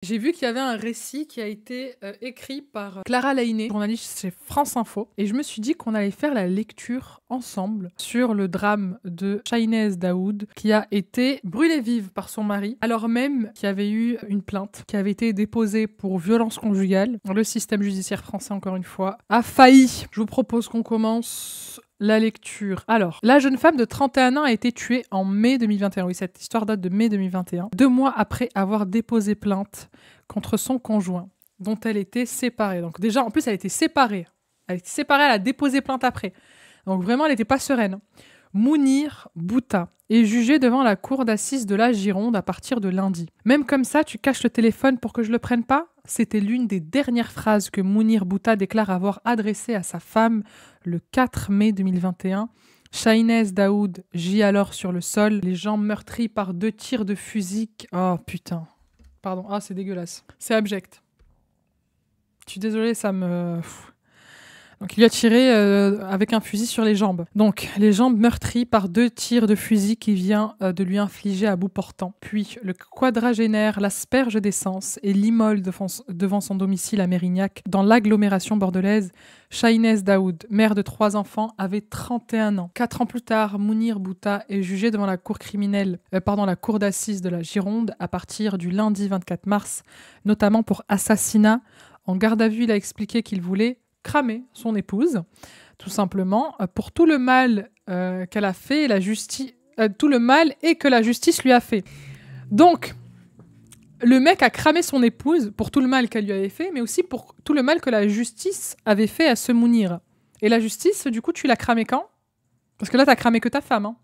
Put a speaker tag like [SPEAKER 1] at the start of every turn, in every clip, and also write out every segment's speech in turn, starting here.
[SPEAKER 1] J'ai vu qu'il y avait un récit qui a été écrit par Clara Lainé, journaliste chez France Info. Et je me suis dit qu'on allait faire la lecture ensemble sur le drame de Chahinez Daoud, qui a été brûlée vive par son mari, alors même qu'il y avait eu une plainte qui avait été déposée pour violence conjugale. Le système judiciaire français, encore une fois, a failli. Je vous propose qu'on commence la lecture. Alors, la jeune femme de 31 ans a été tuée en mai 2021. Oui, cette histoire date de mai 2021. 2 mois après avoir déposé plainte contre son conjoint, dont elle était séparée. Donc déjà, en plus, elle était séparée. Elle a déposé plainte après. Donc vraiment, elle n'était pas sereine. Mounir Bouta est jugé devant la cour d'assises de la Gironde à partir de lundi. Même comme ça, tu caches le téléphone pour que je le prenne pas ? C'était l'une des dernières phrases que Mounir Bouta déclare avoir adressées à sa femme le 4 mai 2021. Chahinez Daoud gît alors sur le sol, les jambes meurtries par 2 tirs de fusil. Oh putain. Pardon. Ah, c'est dégueulasse. C'est abject. Je suis désolée, ça me... Donc il lui a tiré avec un fusil sur les jambes. Donc les jambes meurtries par 2 tirs de fusil qu'il vient de lui infliger à bout portant. Puis le quadragénaire l'asperge d'essence et l'immole devant son domicile à Mérignac, dans l'agglomération bordelaise. Chahinez Daoud, mère de 3 enfants, avait 31 ans. 4 ans plus tard, Mounir Bouta est jugé devant la cour la cour d'assises de la Gironde à partir du lundi 24 mars, notamment pour assassinat. En garde à vue, il a expliqué qu'il voulait cramer son épouse, tout simplement, pour tout le mal qu'elle a fait, tout le mal et que la justice lui a fait. Donc, le mec a cramé son épouse pour tout le mal qu'elle lui avait fait, mais aussi pour tout le mal que la justice avait fait à ce Mounir. Et la justice, du coup, tu l'as cramé quand ? Parce que là, t'as cramé que ta femme. Hein.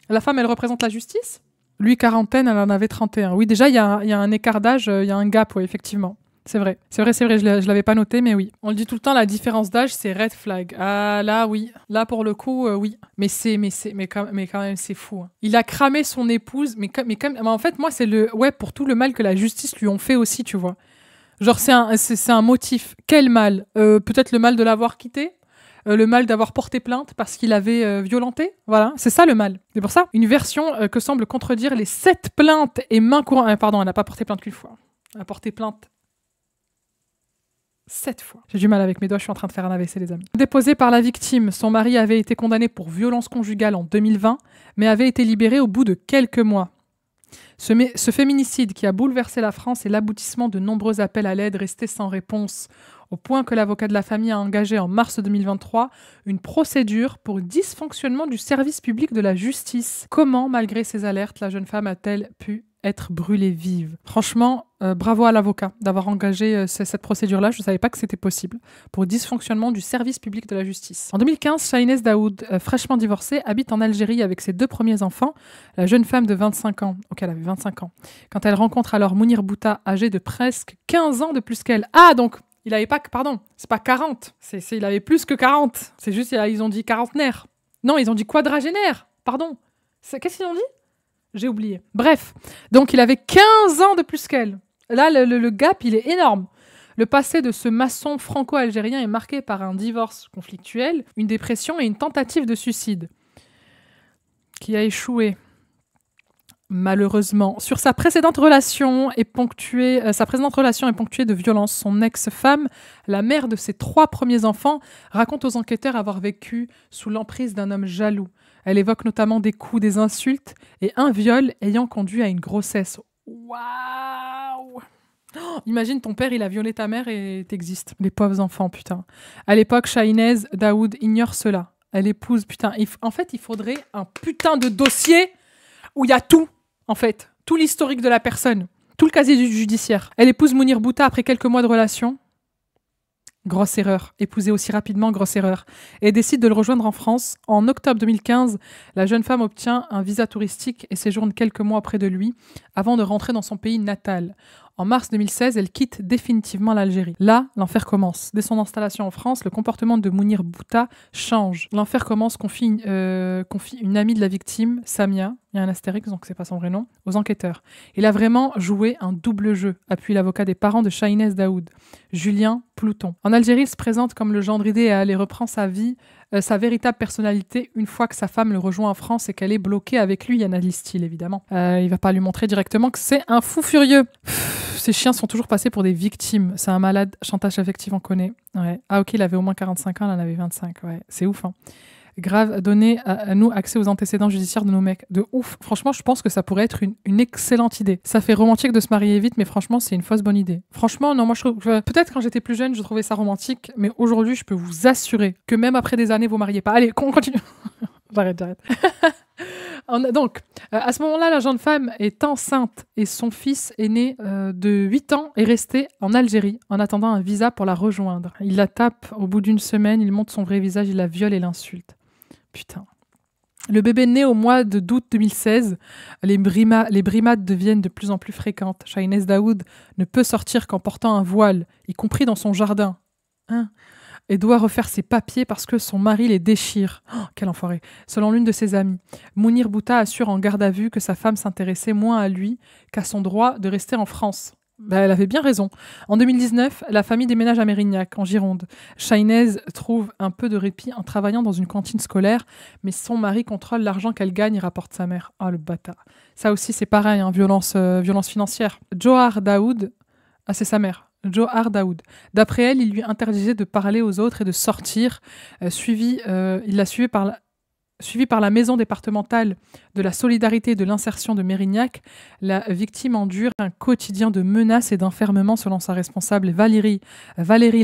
[SPEAKER 1] La femme, elle représente la justice ? Lui, quarantaine, elle en avait 31. Oui, déjà, il y a un écart d'âge, il y a un gap, ouais, effectivement. C'est vrai, je l'avais pas noté, mais oui. On le dit tout le temps, la différence d'âge, c'est red flag. Ah, là, oui. Là, pour le coup, oui. Mais quand même, c'est fou. Hein. Il a cramé son épouse, mais en fait, moi, c'est pour tout le mal que la justice lui ont fait aussi, tu vois. Genre, c'est un motif. Quel mal ? Peut-être le mal de l'avoir quitté ? Le mal d'avoir porté plainte parce qu'il avait violenté. Voilà, c'est ça le mal. C'est pour ça. Une version que semble contredire les 7 plaintes et main courante. Pardon, elle n'a pas porté plainte qu'une fois. Elle a porté plainte 7 fois. J'ai du mal avec mes doigts, je suis en train de faire un AVC, les amis. Déposé par la victime, son mari avait été condamné pour violence conjugale en 2020, mais avait été libéré au bout de quelques mois. Ce féminicide qui a bouleversé la France est l'aboutissement de nombreux appels à l'aide restés sans réponse, au point que l'avocat de la famille a engagé en mars 2023 une procédure pour dysfonctionnement du service public de la justice. Comment, malgré ces alertes, la jeune femme a-t-elle pu être brûlée vive ? Franchement, bravo à l'avocat d'avoir engagé cette procédure-là. Je ne savais pas que c'était possible pour dysfonctionnement du service public de la justice. En 2015, Chahinez Daoud, fraîchement divorcée, habite en Algérie avec ses 2 premiers enfants. La jeune femme de 25 ans, elle avait 25 ans, quand elle rencontre alors Mounir Bouta, âgé de presque 15 ans de plus qu'elle. Ah, donc il avait pas... Pardon, c'est pas 40. Il avait plus que 40. C'est juste, ils ont dit quarantenaire. Non, ils ont dit quadragénaire. Pardon. Qu'est-ce qu'ils ont dit ? J'ai oublié. Bref, donc il avait 15 ans de plus qu'elle. Là, le gap, il est énorme. Le passé de ce maçon franco-algérien est marqué par un divorce conflictuel, une dépression et une tentative de suicide qui a échoué. Malheureusement, sur sa précédente relation est ponctuée de violences. Son ex-femme, la mère de ses 3 premiers enfants, raconte aux enquêteurs avoir vécu sous l'emprise d'un homme jaloux. Elle évoque notamment des coups, des insultes et un viol ayant conduit à une grossesse. Waouh! Oh, imagine ton père, il a violé ta mère et t'existes. Les pauvres enfants, putain. À l'époque, Chahinez Daoud ignore cela. Elle épouse, putain. En fait, il faudrait un putain de dossier où il y a tout. En fait, tout l'historique de la personne, tout le casier judiciaire. Elle épouse Mounir Bouta après quelques mois de relation. Grosse erreur. Épouser aussi rapidement, grosse erreur. Et décide de le rejoindre en France. En octobre 2015, la jeune femme obtient un visa touristique et séjourne quelques mois près de lui avant de rentrer dans son pays natal. En mars 2016, elle quitte définitivement l'Algérie. Là, l'enfer commence. Dès son installation en France, le comportement de Mounir Bouta change. L'enfer commence, confie une amie de la victime, Samia, il y a un astérix, donc c'est pas son vrai nom, aux enquêteurs. Il a vraiment joué un double jeu, appuie l'avocat des parents de Chahinez Daoud, Julien Plouton. En Algérie, il se présente comme le gendre idéal et reprend sa vie, sa véritable personnalité une fois que sa femme le rejoint en France et qu'elle est bloquée avec lui. Yana Listil, évidemment. Il va pas lui montrer directement que c'est un fou furieux. ces chiens sont toujours passés pour des victimes. C'est un malade, chantage affectif, on connaît. Ouais. Ah ok, il avait au moins 45 ans, il en avait 25. Ouais. C'est ouf, hein. Grave, donner à nous accès aux antécédents judiciaires de nos mecs. De ouf. Franchement, je pense que ça pourrait être une excellente idée. Ça fait romantique de se marier vite, mais franchement, c'est une fausse bonne idée. Franchement, non, moi, je trouve... Peut-être quand j'étais plus jeune, je trouvais ça romantique, mais aujourd'hui, je peux vous assurer que même après des années, vous mariez pas. Allez, on continue. J'arrête. Donc, à ce moment-là, la jeune femme est enceinte et son fils aîné de 8 ans est resté en Algérie en attendant un visa pour la rejoindre. Il la tape au bout d'une semaine, il montre son vrai visage, il la viole et l'insulte. Putain. Le bébé naît au mois d'août 2016. Les brimades deviennent de plus en plus fréquentes. Shahinez Daoud ne peut sortir qu'en portant un voile, y compris dans son jardin. Hein, et doit refaire ses papiers parce que son mari les déchire. Oh, quel enfoiré. Selon l'une de ses amies, Mounir Bouta assure en garde à vue que sa femme s'intéressait moins à lui qu'à son droit de rester en France. Elle avait bien raison. En 2019, la famille déménage à Mérignac, en Gironde. Shahinez trouve un peu de répit en travaillant dans une cantine scolaire, mais son mari contrôle l'argent qu'elle gagne et rapporte sa mère. Ah, le bâtard. Ça aussi, c'est pareil, hein, violence financière. Johar Daoud, c'est sa mère. Johar Daoud. D'après elle, il lui interdisait de parler aux autres et de sortir. Il l'a suivi par la maison départementale de la solidarité et de l'insertion de Mérignac, la victime endure un quotidien de menaces et d'enfermement selon sa responsable Valérie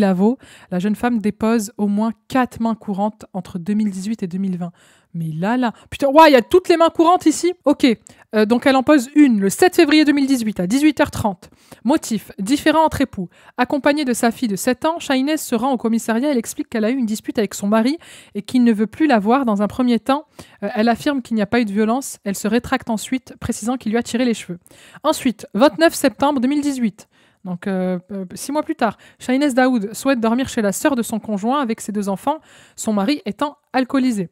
[SPEAKER 1] Lavaux. La jeune femme dépose au moins 4 mains courantes entre 2018 et 2020. Mais là, putain, ouais, il y a toutes les mains courantes ici. Ok, donc elle en pose une le 7 février 2018 à 18h30. Motif, différend entre époux. Accompagnée de sa fille de 7 ans, Shahinez se rend au commissariat. Elle explique qu'elle a eu une dispute avec son mari et qu'il ne veut plus la voir. Dans un premier temps, elle affirme qu'il n'y a pas eu de violence. Elle se rétracte ensuite, précisant qu'il lui a tiré les cheveux. Ensuite, 29 septembre 2018. Donc, 6 mois plus tard, Shahinez Daoud souhaite dormir chez la sœur de son conjoint avec ses 2 enfants, son mari étant alcoolisé.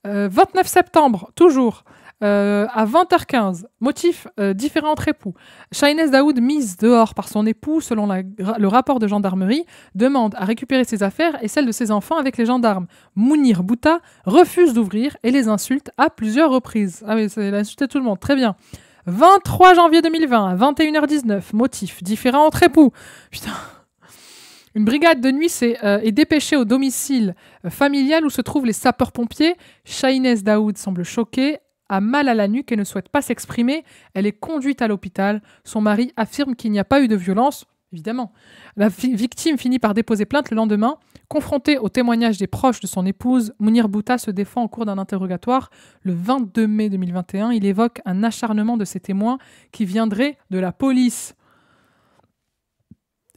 [SPEAKER 1] 29 septembre, toujours, à 20h15, motif différent entre époux. Shahinez Daoud, mise dehors par son époux, selon le rapport de gendarmerie, demande à récupérer ses affaires et celles de ses enfants avec les gendarmes. Mounir Bouta refuse d'ouvrir et les insulte à plusieurs reprises. Ah oui, il a insulté tout le monde, très bien. 23 janvier 2020, à 21h19, motif différent entre époux. Putain. Une brigade de nuit est dépêchée au domicile familial où se trouvent les sapeurs-pompiers. Shahinez Daoud semble choquée, a mal à la nuque et ne souhaite pas s'exprimer. Elle est conduite à l'hôpital. Son mari affirme qu'il n'y a pas eu de violence. Évidemment. La victime finit par déposer plainte le lendemain. Confrontée au témoignage des proches de son épouse, Mounir Bouta se défend au cours d'un interrogatoire. Le 22 mai 2021, il évoque un acharnement de ses témoins qui viendrait de la police.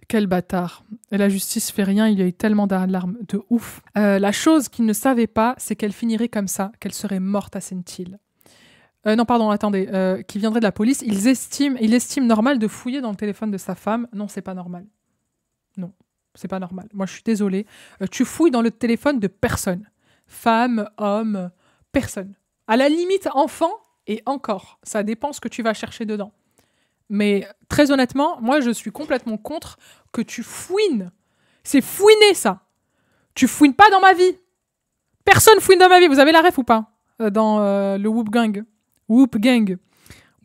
[SPEAKER 1] Quel bâtard. Et la justice fait rien, il y a eu tellement d'alarmes de ouf. La chose qu'il ne savait pas, c'est qu'elle finirait comme ça, qu'elle serait morte à Sentil. Non, pardon, attendez. Qui viendrait de la police. Il estime normal de fouiller dans le téléphone de sa femme. Non, c'est pas normal. Non, c'est pas normal. Moi, je suis désolée. Tu fouilles dans le téléphone de personne. Femme, homme, personne. À la limite, enfant, et encore. Ça dépend ce que tu vas chercher dedans. Mais très honnêtement, moi, je suis complètement contre que tu fouines. C'est fouiner, ça. Tu fouines pas dans ma vie. Personne fouine dans ma vie. Vous avez la ref ou pas dans le Whoop Gang. Whoop Gang.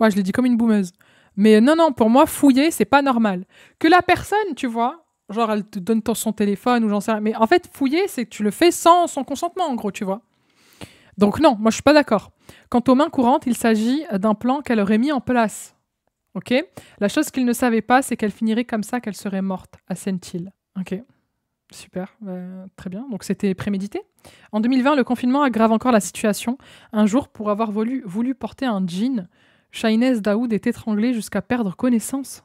[SPEAKER 1] Moi, je l'ai dit comme une boumeuse. Mais non, pour moi, fouiller, c'est pas normal. Que la personne, tu vois, genre, elle te donne son téléphone ou j'en sais rien. Mais en fait, fouiller, c'est que tu le fais sans son consentement, en gros, tu vois. Donc non, moi, je suis pas d'accord. Quant aux mains courantes, il s'agit d'un plan qu'elle aurait mis en place. Ok. La chose qu'il ne savait pas, c'est qu'elle finirait comme ça, qu'elle serait morte à Sentil. Ok. Super. Très bien. Donc c'était prémédité. En 2020, le confinement aggrave encore la situation. Un jour, pour avoir voulu porter un jean, Shahinez Daoud est étranglée jusqu'à perdre connaissance.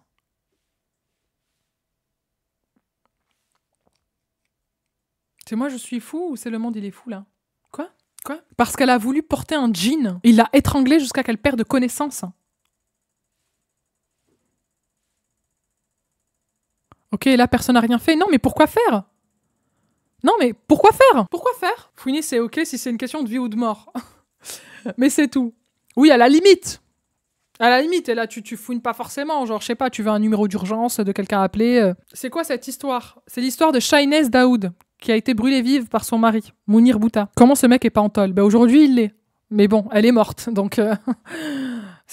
[SPEAKER 1] C'est moi, je suis fou ou c'est le monde, il est fou là? Quoi? Parce qu'elle a voulu porter un jean. Il l'a étranglée jusqu'à qu'elle perde connaissance. Ok, là, personne n'a rien fait. Non, mais pourquoi faire? Pourquoi faire? Fouiner, c'est ok si c'est une question de vie ou de mort. Mais c'est tout. Oui, à la limite. Et là, tu fouines pas forcément. Genre, je sais pas, tu veux un numéro d'urgence de quelqu'un à appeler. C'est quoi cette histoire? C'est l'histoire de Shahinez Daoud, qui a été brûlée vive par son mari, Mounir Bouta. Comment ce mec est pas en tôle? Aujourd'hui, il l'est. Mais bon, elle est morte, donc...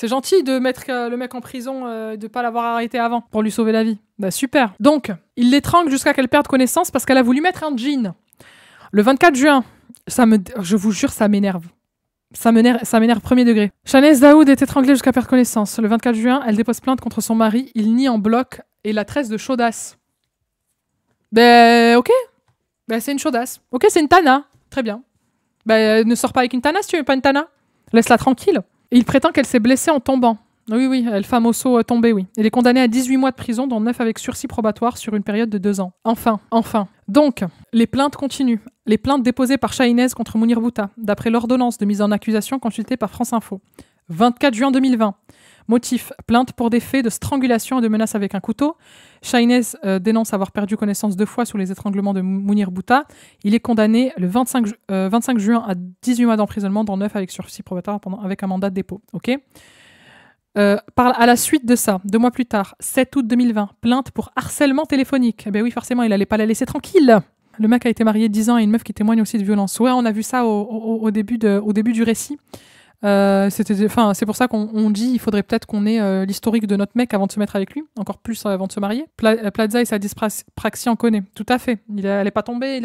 [SPEAKER 1] C'est gentil de mettre le mec en prison et de pas l'avoir arrêté avant pour lui sauver la vie. Bah super. Donc, il l'étrangle jusqu'à qu'elle perde connaissance parce qu'elle a voulu mettre un jean. Le 24 juin, je vous jure, ça m'énerve. Ça m'énerve premier degré. Shahnez Daoud est étranglée jusqu'à perdre connaissance. Le 24 juin, elle dépose plainte contre son mari. Il nie en bloc et la tresse de chaudasse. Ben, ok. Ben, c'est une chaudasse. Ok, c'est une tana. Très bien. Ben, ne sors pas avec une tana si tu veux pas une tana. Laisse-la tranquille. Et il prétend qu'elle s'est blessée en tombant. Oui, elle famoso tombée, oui. Elle est condamnée à 18 mois de prison, dont 9 avec sursis probatoire sur une période de 2 ans. Enfin. Donc, les plaintes continuent. Les plaintes déposées par Shahnez contre Mounir Bouta, d'après l'ordonnance de mise en accusation consultée par France Info. 24 juin 2020. Motif, plainte pour des faits de strangulation et de menaces avec un couteau. Shahnez dénonce avoir perdu connaissance 2 fois sous les étranglements de Mounir Bouta. Il est condamné le 25 juin à 18 mois d'emprisonnement, dont 9 avec sursis probatoire avec un mandat de dépôt. Ok. À la suite de ça, 2 mois plus tard, 7 août 2020, plainte pour harcèlement téléphonique. Eh ben oui, forcément, il allait pas la laisser tranquille. Le mec a été marié 10 ans à une meuf qui témoigne aussi de violence. Ouais, on a vu ça au début du récit. C'est pour ça qu'on dit il faudrait peut-être qu'on ait l'historique de notre mec avant de se mettre avec lui, encore plus avant de se marier. Plaza et sa dyspraxie en connaît, tout à fait. Elle est pas tombée,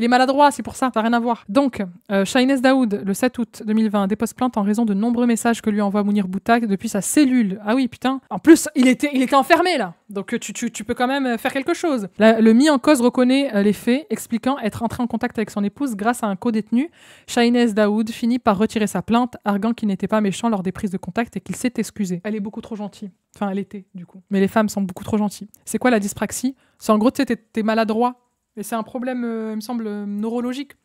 [SPEAKER 1] il est maladroit, c'est pour ça, ça n'a rien à voir. Donc, Shahnez Daoud, le 7 août 2020, dépose plainte en raison de nombreux messages que lui envoie Mounir Bouta depuis sa cellule. Ah oui, putain. En plus, il était enfermé, là. Donc, tu peux quand même faire quelque chose. Le mis en cause reconnaît les faits, expliquant être entré en contact avec son épouse grâce à un co-détenu. Shahnez Daoud finit par retirer sa plainte, arguant qu'il n'était pas méchant lors des prises de contact et qu'il s'est excusé. Elle est beaucoup trop gentille. Enfin, elle était, du coup. Mais les femmes sont beaucoup trop gentilles. C'est quoi la dyspraxie? C'est en gros, tu sais, t'es maladroit. Et c'est un problème, il me semble, neurologique. Tu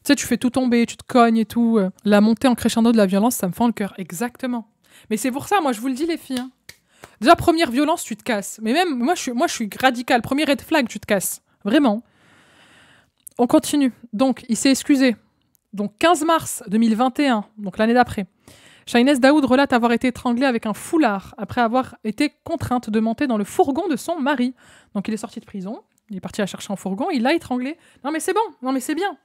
[SPEAKER 1] sais, tu fais tout tomber, tu te cognes et tout. La montée en crescendo de la violence, ça me fend le cœur. Exactement. Mais c'est pour ça, moi, je vous le dis, les filles. Hein. Déjà, première violence, tu te casses. Mais même, moi, je suis radical. Premier red flag, tu te casses. Vraiment. On continue. Donc, il s'est excusé. Donc, 15 mars 2021, donc l'année d'après, Shahnez Daoud relate avoir été étranglée avec un foulard après avoir été contrainte de monter dans le fourgon de son mari. Donc, il est sorti de prison. Il est parti la chercher en fourgon, il l'a étranglée. Non mais c'est bon, non mais c'est bien.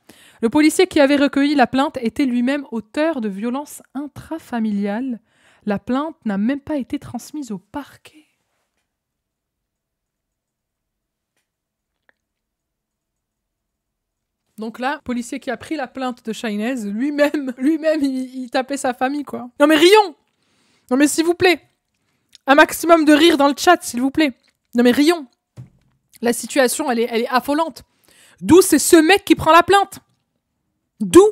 [SPEAKER 1] Le policier qui avait recueilli la plainte était lui-même auteur de violences intrafamiliales. La plainte n'a même pas été transmise au parquet. Donc là, le policier qui a pris la plainte de Shahnez, lui-même, il tapait sa famille, quoi. Non mais rions. Non mais s'il vous plaît. Un maximum de rire dans le chat, s'il vous plaît. Non mais rions. La situation, elle est affolante. D'où c'est ce mec qui prend la plainte? D'où?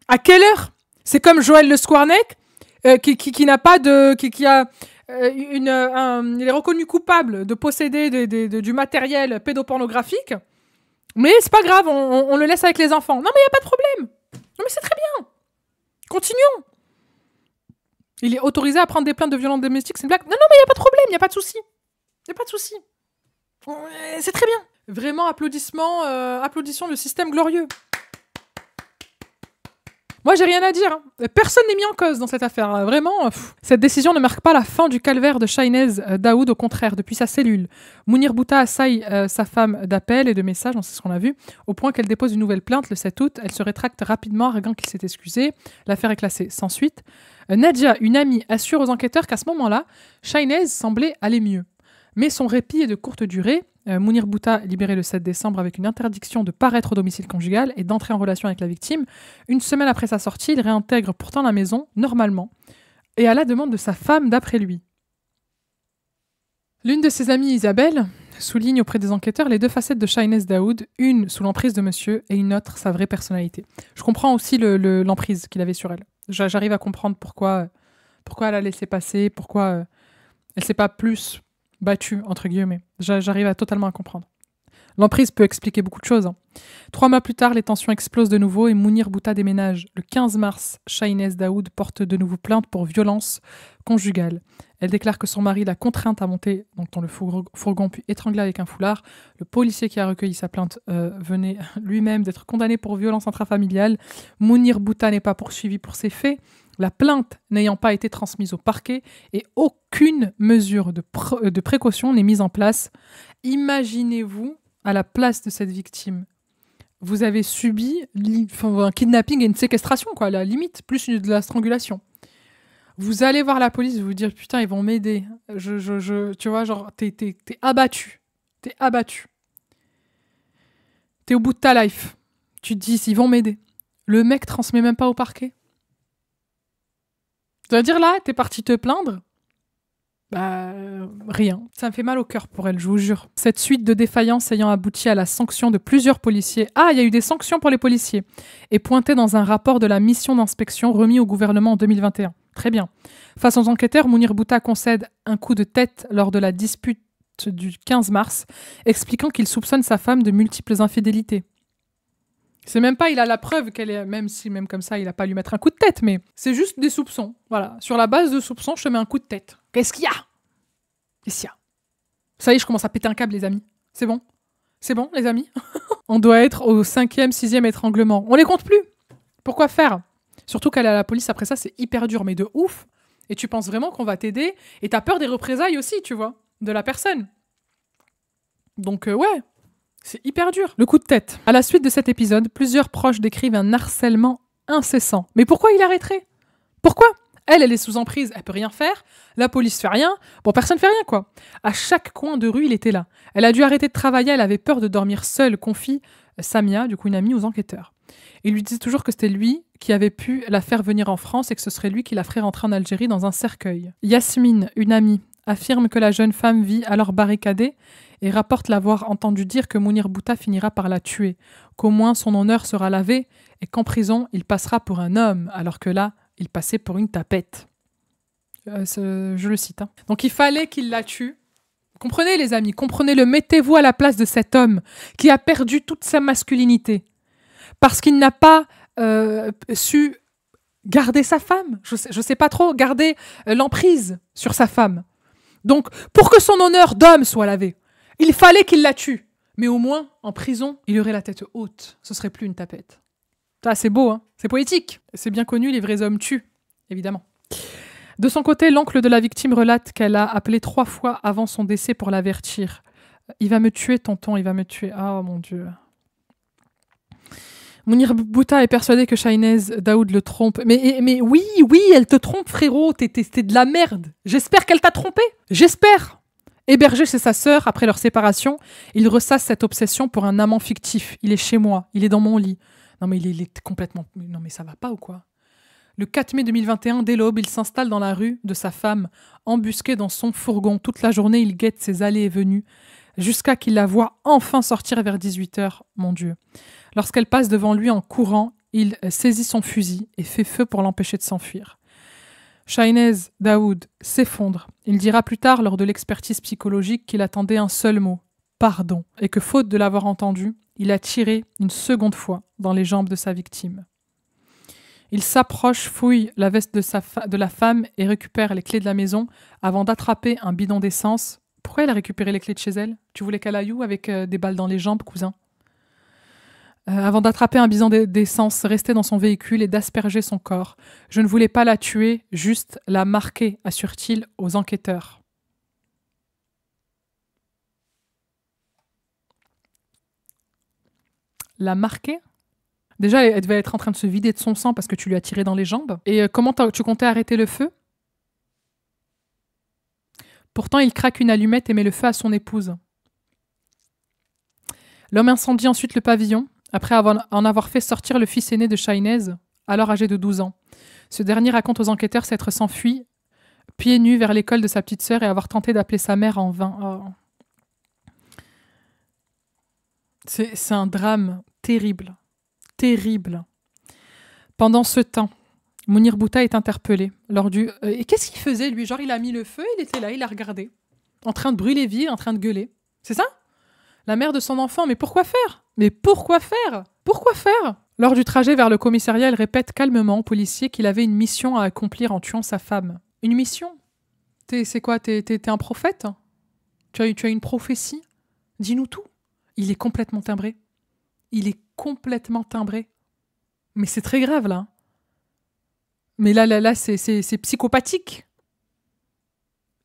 [SPEAKER 1] À quelle heure? C'est comme Joël Le Squarneck, qui n'a pas de... il est reconnu coupable de posséder du matériel pédopornographique, mais c'est pas grave, on le laisse avec les enfants. Non mais il n'y a pas de problème. Non mais c'est très bien. Continuons. Il est autorisé à prendre des plaintes de violences domestiques, c'est une blague? Non mais il n'y a pas de problème, il n'y a pas de souci. Il n'y a pas de souci. C'est très bien. Vraiment, applaudissons le système glorieux. Moi, j'ai rien à dire. Hein. Personne n'est mis en cause dans cette affaire. Vraiment, cette décision ne marque pas la fin du calvaire de Shahnez Daoud. Au contraire, depuis sa cellule, Mounir Bouta assaille sa femme d'appels et de messages, c'est ce qu'on a vu, au point qu'elle dépose une nouvelle plainte le 7 août. Elle se rétracte rapidement, arguant qu'il s'est excusé. L'affaire est classée sans suite. Nadia, une amie, assure aux enquêteurs qu'à ce moment-là, Shahnez semblait aller mieux. Mais son répit est de courte durée. Mounir Bouta, libéré le 7 décembre avec une interdiction de paraître au domicile conjugal et d'entrer en relation avec la victime. Une semaine après sa sortie, il réintègre pourtant la maison, normalement, et à la demande de sa femme d'après lui. L'une de ses amies, Isabelle, souligne auprès des enquêteurs les 2 facettes de Shahnez Daoud, une sous l'emprise de monsieur et une autre sa vraie personnalité. Je comprends aussi l'emprise qu'il avait sur elle. J'arrive à comprendre pourquoi elle a laissé passer, pourquoi elle s'est pas plus battue, entre guillemets. J'arrive totalement à comprendre. L'emprise peut expliquer beaucoup de choses. Hein. 3 mois plus tard, les tensions explosent de nouveau et Mounir Bouta déménage. Le 15 mars, Shahnez Daoud porte de nouveau plainte pour violence conjugale. Elle déclare que son mari l'a contrainte à monter dans le fourgon puis étrangler avec un foulard. Le policier qui a recueilli sa plainte venait lui-même d'être condamné pour violence intrafamiliale. Mounir Bouta n'est pas poursuivi pour ces faits. La plainte n'ayant pas été transmise au parquet et aucune mesure de précaution n'est mise en place. Imaginez-vous à la place de cette victime. Vous avez subi un kidnapping et une séquestration, quoi, à la limite, plus de la strangulation. Vous allez voir la police, vous vous dire putain, ils vont m'aider. Tu vois, genre, t'es abattu. T'es abattu. T'es au bout de ta life. Tu te dis, ils vont m'aider. Le mec transmet même pas au parquet. Ça veut dire là, t'es parti te plaindre? Bah, rien. Ça me fait mal au cœur pour elle, je vous jure. Cette suite de défaillances ayant abouti à la sanction de plusieurs policiers. Ah, il y a eu des sanctions pour les policiers. Et pointé dans un rapport de la mission d'inspection remis au gouvernement en 2021. Très bien. Face aux enquêteurs, Mounir Bouta concède un coup de tête lors de la dispute du 15 mars, expliquant qu'il soupçonne sa femme de multiples infidélités. C'est même pas, il a la preuve qu'elle est, même si, même comme ça, il a pas à lui mettre un coup de tête, mais c'est juste des soupçons. Voilà. Sur la base de soupçons, je te mets un coup de tête. Qu'est-ce qu'il y a? Qu'est-ce qu'il y a? Ça y est, je commence à péter un câble, les amis. C'est bon? C'est bon, les amis? On doit être au 5e, 6e étranglement. On les compte plus. Pourquoi faire? Surtout qu'aller à la police après ça, c'est hyper dur, mais de ouf. Et tu penses vraiment qu'on va t'aider. Et t'as peur des représailles aussi, tu vois, de la personne. Donc, ouais. C'est hyper dur. Le coup de tête. À la suite de cet épisode, plusieurs proches décrivent un harcèlement incessant. Mais pourquoi il arrêterait? Pourquoi? Elle est sous emprise, elle peut rien faire. La police fait rien. Bon, personne fait rien, quoi. À chaque coin de rue, il était là. Elle a dû arrêter de travailler, elle avait peur de dormir seule, confie Samia, du coup une amie, aux enquêteurs. Il lui disait toujours que c'était lui qui avait pu la faire venir en France et que ce serait lui qui la ferait rentrer en Algérie dans un cercueil. Yasmine, une amie, affirme que la jeune femme vit alors barricadée et rapporte l'avoir entendu dire que Mounir Bouta finira par la tuer, qu'au moins son honneur sera lavé et qu'en prison, il passera pour un homme, alors que là, il passait pour une tapette. Je le cite. Hein. Donc il fallait qu'il la tue. Comprenez les amis, comprenez-le, mettez-vous à la place de cet homme qui a perdu toute sa masculinité parce qu'il n'a pas su garder sa femme, je sais pas trop, garder l'emprise sur sa femme. Donc, pour que son honneur d'homme soit lavé, il fallait qu'il la tue. Mais au moins, en prison, il aurait la tête haute. Ce serait plus une tapette. Ça, c'est beau, hein. C'est poétique. C'est bien connu, les vrais hommes tuent, évidemment. De son côté, l'oncle de la victime relate qu'elle a appelé 3 fois avant son décès pour l'avertir. « Il va me tuer, tonton, il va me tuer. » Oh, mon Dieu. Mounir Bouta est persuadé que Chahinez Daoud le trompe. Mais oui, elle te trompe, frérot. T'es de la merde. J'espère qu'elle t'a trompé. J'espère. Hébergé chez sa sœur après leur séparation, il ressasse cette obsession pour un amant fictif. Il est chez moi. Il est dans mon lit. Non, mais il est complètement... Non, mais ça va pas ou quoi? Le 4 mai 2021, dès l'aube, il s'installe dans la rue de sa femme, embusqué dans son fourgon. Toute la journée, il guette ses allées et venues, jusqu'à qu'il la voie enfin sortir vers 18h. Mon Dieu. Lorsqu'elle passe devant lui en courant, il saisit son fusil et fait feu pour l'empêcher de s'enfuir. Chahinez Daoud s'effondre. Il dira plus tard, lors de l'expertise psychologique, qu'il attendait un seul mot, pardon, et que faute de l'avoir entendu, il a tiré une seconde fois dans les jambes de sa victime. Il s'approche, fouille la veste de la femme et récupère les clés de la maison avant d'attraper un bidon d'essence. Pourquoi elle a récupéré les clés de chez elle? Tu voulais qu'elle aille où avec des balles dans les jambes, cousin? Avant d'attraper un bidon d'essence, rester dans son véhicule et d'asperger son corps. Je ne voulais pas la tuer, juste la marquer, assure-t-il aux enquêteurs. La marquer? Déjà, elle devait être en train de se vider de son sang parce que tu lui as tiré dans les jambes. Et comment tu comptais arrêter le feu? Pourtant, il craque une allumette et met le feu à son épouse. L'homme incendie ensuite le pavillon, après en avoir fait sortir le fils aîné de Chahinez, alors âgé de 12 ans. Ce dernier raconte aux enquêteurs s'être s'enfui, pieds nus vers l'école de sa petite sœur et avoir tenté d'appeler sa mère en vain. Oh. C'est un drame terrible. Terrible. Pendant ce temps, Mounir Bouta est interpellé lors du... et qu'est-ce qu'il faisait, lui? Genre, il a mis le feu, il était là, il a regardé. En train de brûler vive, en train de gueuler. C'est ça? La mère de son enfant, mais pourquoi faire? Mais pourquoi faire? Pourquoi faire? Lors du trajet vers le commissariat, elle répète calmement au policier qu'il avait une mission à accomplir en tuant sa femme. Une mission? C'est quoi? T'es un prophète? Tu as une prophétie? Dis-nous tout. Il est complètement timbré. Il est complètement timbré. Mais c'est très grave, là. Mais là, c'est psychopathique.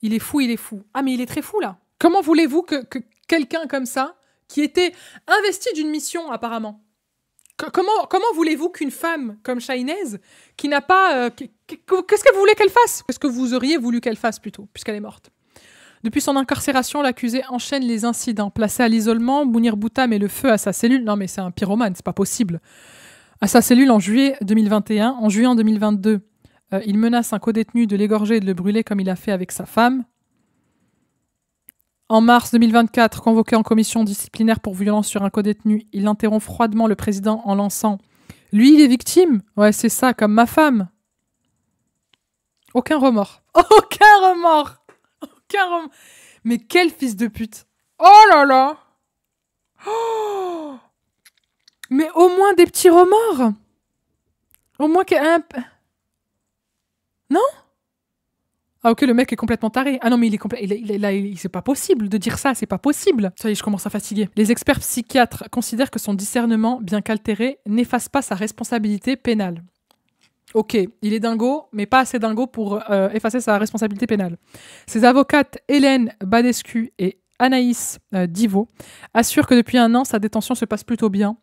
[SPEAKER 1] Il est fou, il est fou. Ah, mais il est très fou, là. Comment voulez-vous que quelqu'un comme ça, qui était investi d'une mission, apparemment, Comment voulez-vous qu'une femme comme Shainez, qui n'a pas... qu'est-ce que vous voulez qu'elle fasse? Qu'est-ce que vous auriez voulu qu'elle fasse, plutôt, puisqu'elle est morte? Depuis son incarcération, l'accusé enchaîne les incidents. Placé à l'isolement, Mounir Bouta met le feu à sa cellule. Non mais c'est un pyromane, c'est pas possible. À sa cellule en juillet 2021. En juillet 2022, il menace un codétenu de l'égorger et de le brûler comme il a fait avec sa femme. En mars 2024, convoqué en commission disciplinaire pour violence sur un codétenu, il interrompt froidement le président en lançant « Lui, il est victime. Ouais, c'est ça, comme ma femme. » Aucun remords. Aucun remords. Mais quel fils de pute. Oh là là. Oh. Mais au moins des petits remords. Au moins non? Ah ok, le mec est complètement taré. Ah non, mais c'est pas possible de dire ça, c'est pas possible. Ça y est, je commence à fatiguer. Les experts psychiatres considèrent que son discernement, bien qu'altéré, n'efface pas sa responsabilité pénale. Ok, il est dingo, mais pas assez dingo pour effacer sa responsabilité pénale. Ses avocates Hélène Badescu et Anaïs Divot assurent que depuis 1 an, sa détention se passe plutôt bien.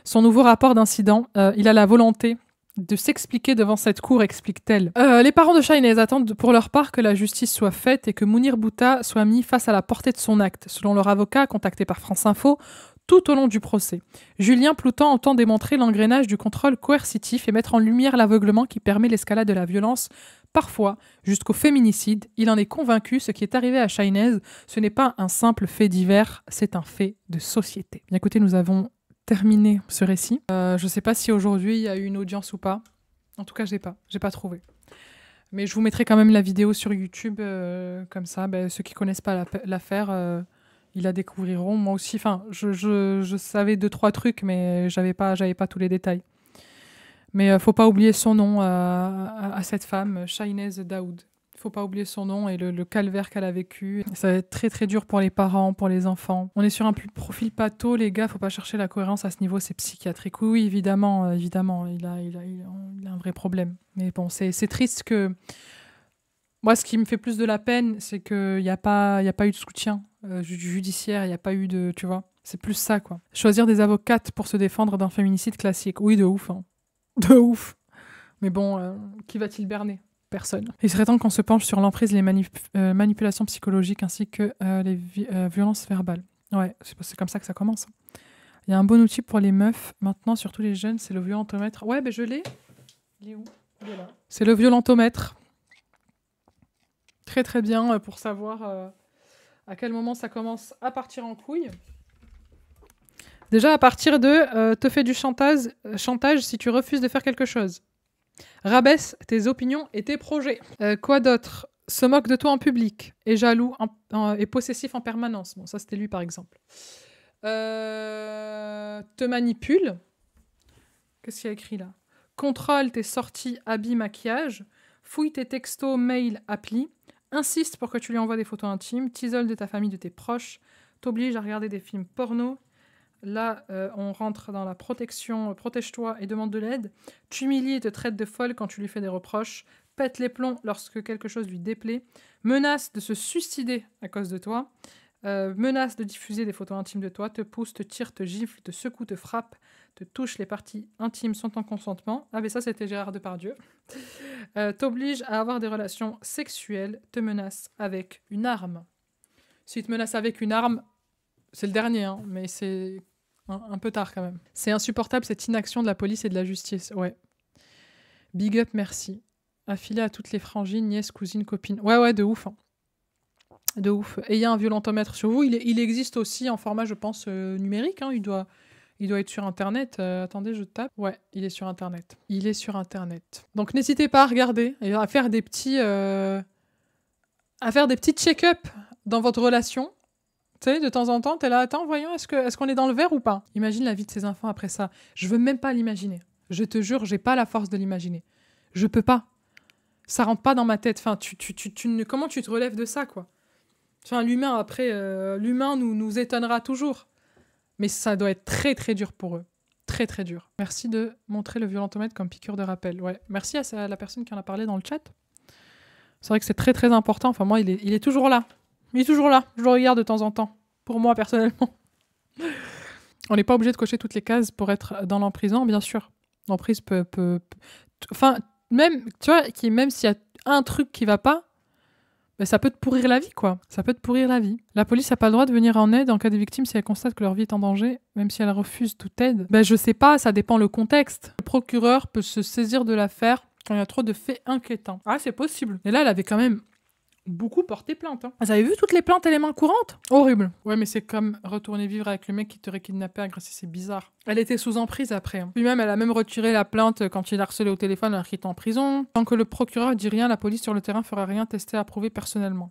[SPEAKER 1] Son nouveau rapport d'incident, il a la volonté de s'expliquer devant cette cour, explique-t-elle. Les parents de Shainez attendent pour leur part que la justice soit faite et que Mounir Bouta soit mis face à la portée de son acte. Selon leur avocat, contacté par France Info, tout au long du procès, Julien Ploutan entend démontrer l'engrenage du contrôle coercitif et mettre en lumière l'aveuglement qui permet l'escalade de la violence, parfois jusqu'au féminicide. Il en est convaincu, ce qui est arrivé à Shainez, ce n'est pas un simple fait divers, c'est un fait de société. Bien écoutez, nous avons terminé ce récit. Je ne sais pas si aujourd'hui il y a eu une audience ou pas. En tout cas, j'ai pas trouvé. Mais je vous mettrai quand même la vidéo sur YouTube, comme ça, ceux qui connaissent pas l'affaire... ils la découvriront. Moi aussi, enfin, je savais 2-3 trucs, mais j'avais pas tous les détails. Mais faut pas oublier son nom à cette femme, Shainez Daoud. Faut pas oublier son nom et le calvaire qu'elle a vécu. Ça va être très très dur pour les parents, pour les enfants. On est sur un profil patho, les gars, faut pas chercher la cohérence à ce niveau, c'est psychiatrique. Oui, évidemment, il a un vrai problème. Mais bon, c'est triste que... Moi, ce qui me fait plus de la peine, c'est qu'il n'y a pas eu de soutien judiciaire, il n'y a pas eu de... Tu vois, c'est plus ça, quoi. Choisir des avocates pour se défendre d'un féminicide classique. Oui, de ouf, hein. De ouf. Mais bon, qui va-t-il berner? Personne. Il serait temps qu'on se penche sur l'emprise, les manipulations psychologiques ainsi que les violences verbales. Ouais, c'est comme ça que ça commence. Il y a un bon outil pour les meufs, maintenant, surtout les jeunes, c'est le violentomètre. Ouais, je l'ai. Il est où? Il est là. C'est le violentomètre. Très très bien pour savoir à quel moment ça commence à partir en couille. Déjà à partir de te fais du chantage si tu refuses de faire quelque chose. Rabaisse tes opinions et tes projets. Quoi d'autre? Se moque de toi en public. Est jaloux et possessif en permanence. Bon, ça c'était lui par exemple. Te manipule. Qu'est-ce qu'il y a écrit là? Contrôle tes sorties, habits, maquillage. Fouille tes textos, mails, applis. Insiste pour que tu lui envoies des photos intimes. T'isole de ta famille, de tes proches. T'oblige à regarder des films porno. Là, on rentre dans la protection, protège-toi et demande de l'aide. T'humilie et te traite de folle quand tu lui fais des reproches. Pète les plombs lorsque quelque chose lui déplaît. Menace de se suicider à cause de toi. Menace de diffuser des photos intimes de toi. Te pousse, te tire, te gifle, te secoue, te frappe. Te touche les parties intimes sans ton consentement. Ah mais ça c'était Gérard Depardieu. T'oblige à avoir des relations sexuelles. Te menace avec une arme. S'il te menace avec une arme, c'est le dernier, hein, mais c'est un peu tard quand même. C'est insupportable cette inaction de la police et de la justice. Ouais. Big up, merci. Affilé à toutes les frangines, nièces, cousines, copines. Ouais, de ouf. Hein. De ouf. Et il y a un violentomètre sur vous. Il existe aussi en format, je pense, numérique. Hein. Il doit être sur Internet. Attendez, je tape. Ouais, il est sur Internet. Il est sur Internet. Donc n'hésitez pas à regarder et à faire des petits check-up dans votre relation. Tu sais, de temps en temps, t'es là, attends, voyons, est-ce qu'on est dans le vert ou pas? Imagine la vie de ces enfants après ça. Je veux même pas l'imaginer. Je te jure, j'ai pas la force de l'imaginer. Je peux pas. Ça rentre pas dans ma tête. Enfin, comment tu te relèves de ça, quoi? Enfin, l'humain, après, l'humain nous étonnera toujours. Mais ça doit être très, très dur pour eux. Très, très dur. Merci de montrer le violentomètre comme piqûre de rappel. Ouais. Merci à la personne qui en a parlé dans le chat. C'est vrai que c'est très, très important. Enfin, moi, il est toujours là. Il est toujours là. Je le regarde de temps en temps. Pour moi, personnellement. On n'est pas obligé de cocher toutes les cases pour être dans l'emprise, bien sûr. L'emprise Enfin, même, tu vois, même s'il y a un truc qui va pas, ben, ça peut te pourrir la vie, quoi. Ça peut te pourrir la vie. La police n'a pas le droit de venir en aide en cas de victime si elle constate que leur vie est en danger, même si elle refuse toute aide. Ben, je sais pas, ça dépend le contexte. Le procureur peut se saisir de l'affaire quand il y a trop de faits inquiétants. Ah, c'est possible. Et là, elle avait quand même beaucoup porté plainte. Vous avez vu toutes les plaintes et les mains courantes? Horrible. Ouais, mais c'est comme retourner vivre avec le mec qui t'aurait kidnappé, agressé, c'est bizarre. Elle était sous emprise après. Puis même, elle a même retiré la plainte quand il a harcelé au téléphone alors qu'il était en prison. Tant que le procureur dit rien, la police sur le terrain fera rien tester, approuver personnellement.